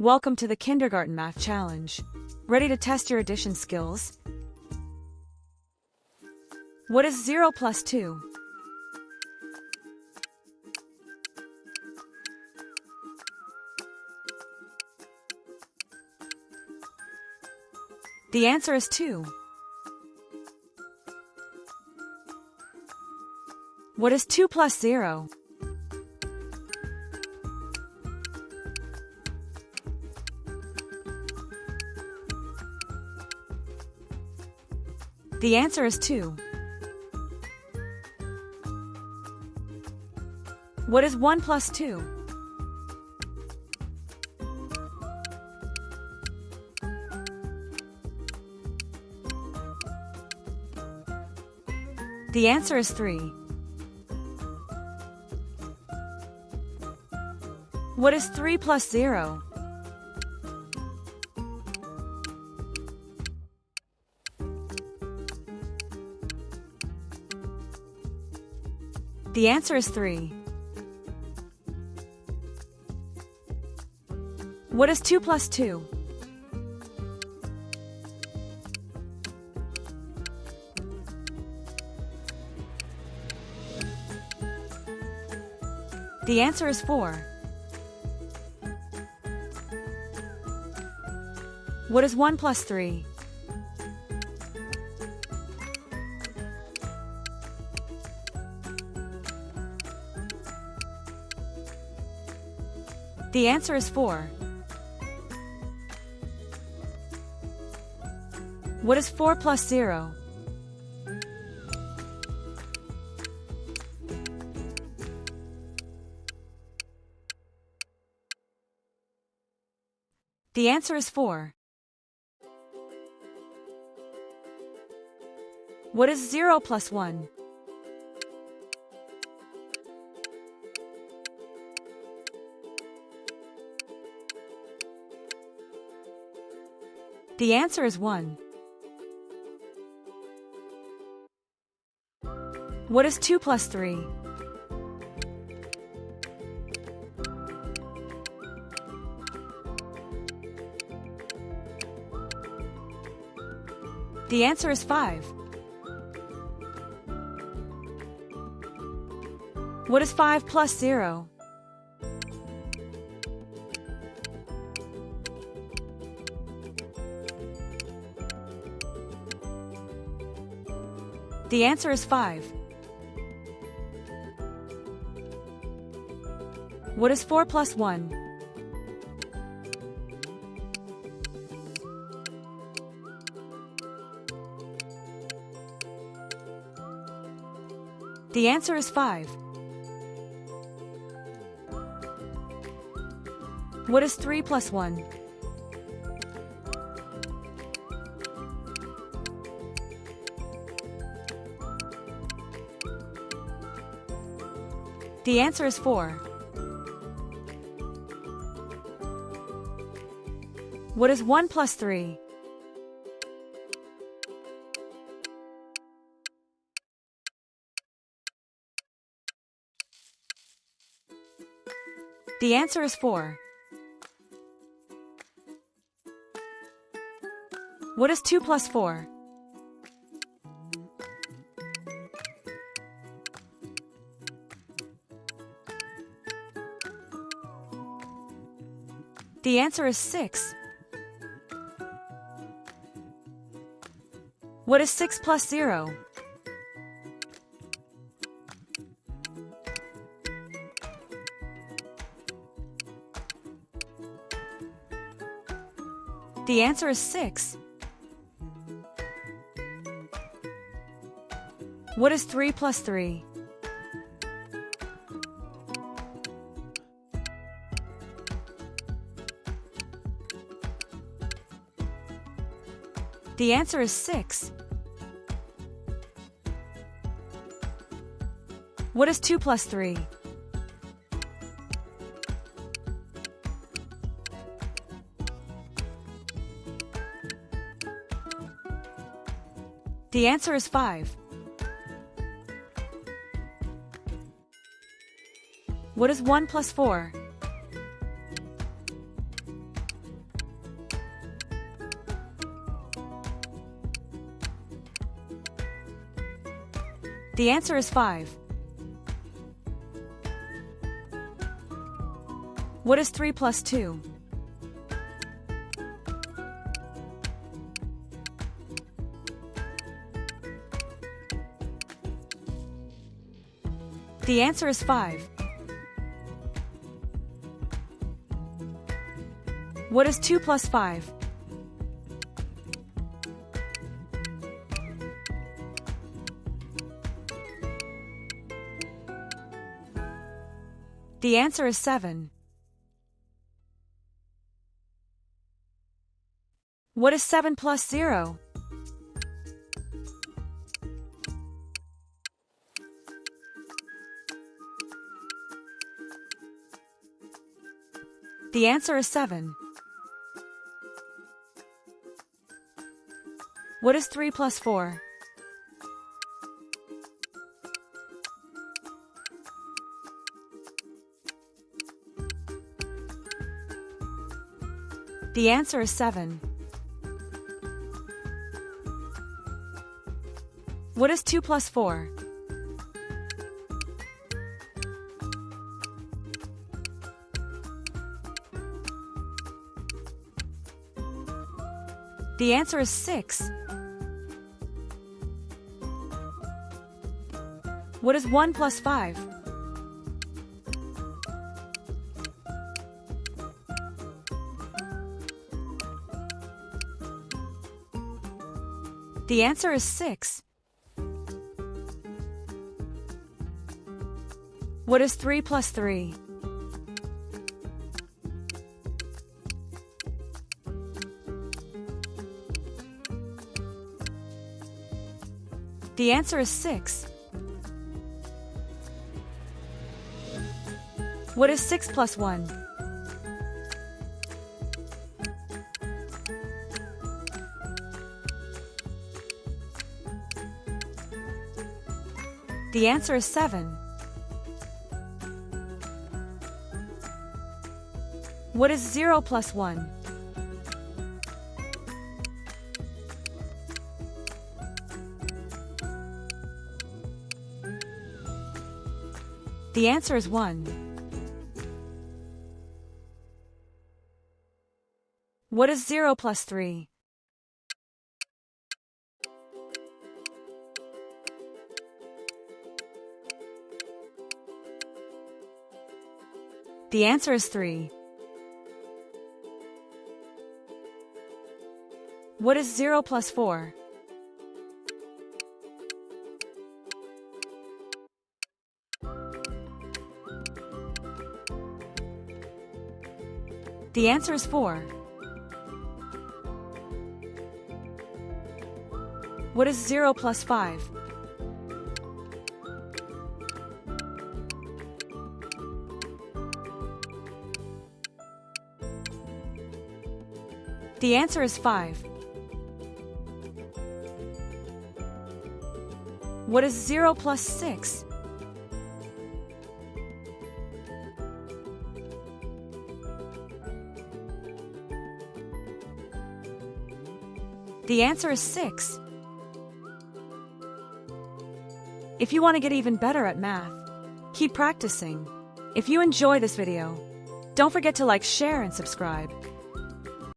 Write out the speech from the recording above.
Welcome to the Kindergarten Math Challenge. Ready to test your addition skills? What is 0 plus 2? The answer is 2. What is 2 plus 0? The answer is 2. What is 1 plus 2? The answer is 3. What is 3 plus 0? The answer is 3. What is 2 plus 2? The answer is 4. What is 1 plus 3? The answer is 4. What is 4 plus 0? The answer is 4. What is 0 plus 1? The answer is 1. What is 2 plus 3? The answer is 5. What is 5 plus 0? The answer is 5. What is 4 plus 1? The answer is 5. What is 3 plus 1? The answer is 4. What is 1 plus 3? The answer is 4. What is 2 plus 4? The answer is 6. What is 6 plus 0? The answer is 6. What is 3 plus 3? The answer is 6. What is 2 plus 3? The answer is 5. What is 1 plus 4? The answer is 5. What is 3 plus 2? The answer is 5. What is 2 plus 5? The answer is 7. What is 7 plus 0? The answer is 7. What is 3 plus 4? The answer is 7. What is 2 plus 4? The answer is 6. What is 1 plus 5? The answer is 6. What is 3 plus 3? The answer is 6. What is 6 plus 1? The answer is 7. What is 0 plus 1? The answer is 1. What is 0 plus 3? The answer is 3. What is 0 plus 4? The answer is 4. What is 0 plus 5? The answer is 5. What is 0 plus 6? The answer is 6. If you want to get even better at math, keep practicing. If you enjoy this video, don't forget to like, share, and subscribe.